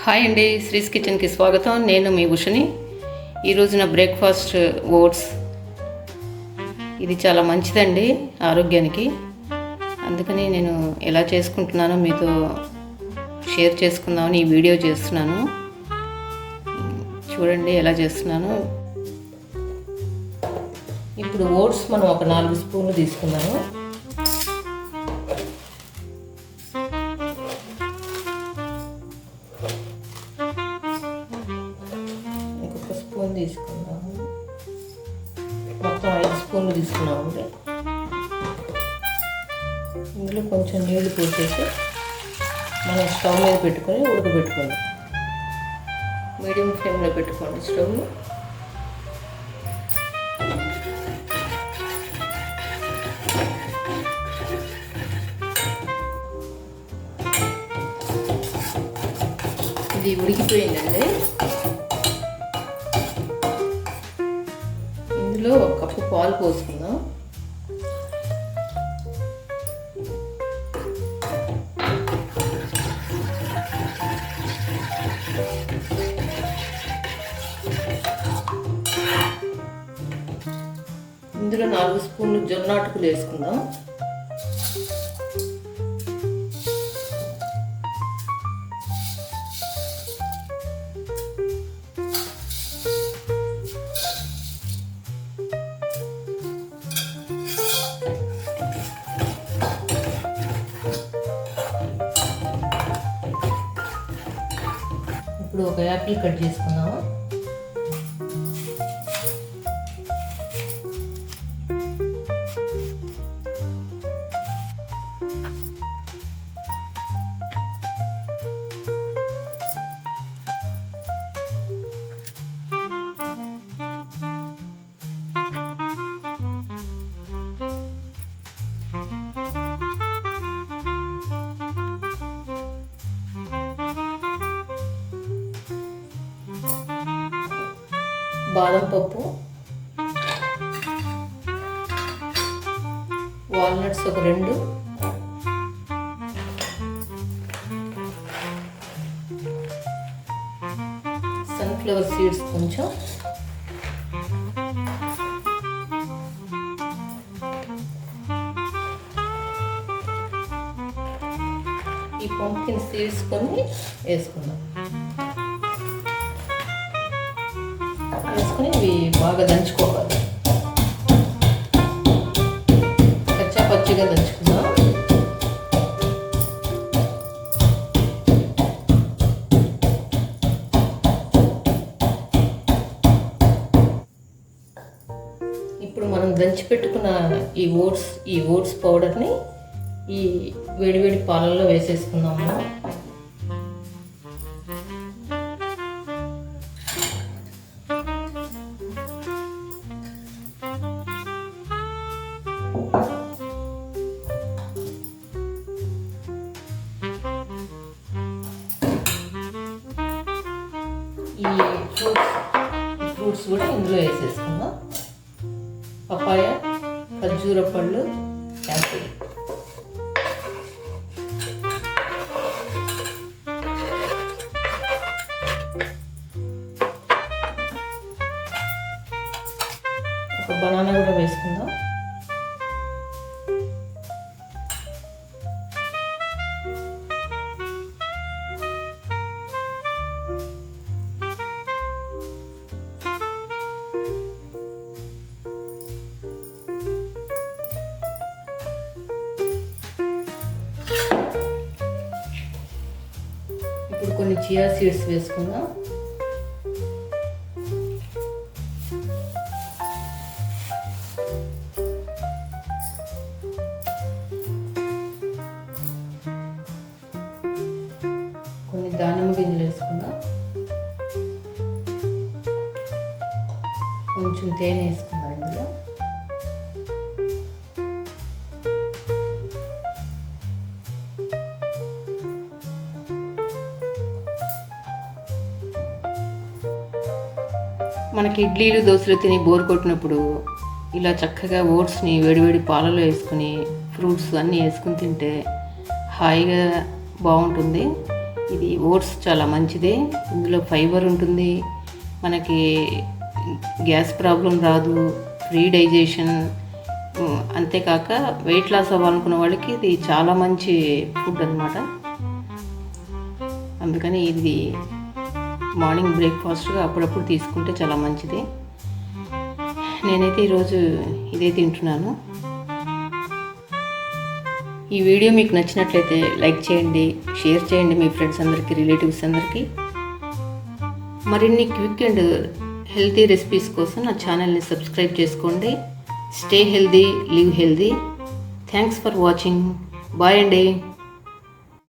Hi అండి, శ్రీస్ కిచెన్కి స్వాగతం. నేను మీ ఉషని. ఈరోజు నా బ్రేక్ఫాస్ట్ ఓట్స్. ఇది చాలా మంచిదండి ఆరోగ్యానికి. అందుకని నేను ఎలా చేసుకుంటున్నానో మీతో షేర్ చేసుకుందామని ఈ వీడియో చేస్తున్నాను. చూడండి ఎలా చేస్తున్నాను. ఇప్పుడు ఓట్స్ మనం ఒక 4 స్పూన్లు తీసుకున్నాము. స్పూన్ తీసుకున్నాము. మొత్తం 5 స్పూన్లు తీసుకున్నాము. ఇందులో కొంచెం నీళ్లు పోసేసి మనం స్టవ్ మీద పెట్టుకొని ఉడకబెట్టుకోండి. మీడియం ఫ్లేమ్లో పెట్టుకోండి స్టవ్. ఇది ఉడికిపోయిందండి. ఇందులో 1 కప్పు పాలు పోసుకుందాం. ఇందులో 4 స్పూన్లు జొన్న అటుకులు వేసుకుందాం. ఇప్పుడు ఒక యాపిల్ కట్ చేసుకుందాము. బాదం పప్పు, వాల్నట్స్ ఒక 2, సన్ఫ్లవర్ సీడ్స్ కొంచెం, ఈ పంప్కిన్ సీడ్స్ కొన్ని వేసుకుందాం. వేసుకొని ఇవి బాగా దంచుకోవాలి. కచ్చా పచ్చిగా దంచుకుందాం. ఇప్పుడు మనం దంచి పెట్టుకున్న ఈ ఓట్స్ పౌడర్ని ఈ వేడివేడి పాలల్లో వేసేసుకుందాము. ఈ ఫ్రూట్స్ కూడా ఇందులో వేసేసుకుందాం. పపాయ, ఖర్జూర పళ్ళు, యాపిల్. ఒక బనానా కూడా వేసుకుందాం. ఇప్పుడు కొన్ని చియా సీడ్స్ వేసుకుందాం. కొన్ని దానిమ్మ గింజలు వేసుకుందాం. కొంచెం తేనె వేసుకుందాం ఇందులో. మనకి ఇడ్లీలు దోశలు తిని బోర్ కొట్టినప్పుడు ఇలా చక్కగా ఓట్స్ని వేడివేడి పాలలో వేసుకుని ఫ్రూట్స్ అన్నీ వేసుకుని తింటే హాయిగా బాగుంటుంది. ఇది ఓట్స్ చాలా మంచిది. ఇందులో ఫైబర్ ఉంటుంది, మనకి గ్యాస్ ప్రాబ్లం రాదు, ఫ్రీ డైజెషన్. అంతేకాక వెయిట్ లాస్ అవ్వాలనుకున్న వాళ్ళకి ఇది చాలా మంచి ఫుడ్ అన్నమాట. అందుకని ఇది మార్నింగ్ బ్రేక్ఫాస్ట్గా అప్పుడప్పుడు తీసుకుంటే చాలా మంచిది. నేనైతే ఈరోజు ఇదే తింటున్నాను. ఈ వీడియో మీకు నచ్చినట్లయితే లైక్ చేయండి, షేర్ చేయండి మీ ఫ్రెండ్స్ అందరికీ, రిలేటివ్స్ అందరికీ. మరిన్ని క్విక్ అండ్ హెల్తీ రెసిపీస్ కోసం నా ఛానల్ని సబ్స్క్రైబ్ చేసుకోండి. Stay healthy, live healthy. Thanks for watching. Bye అండి.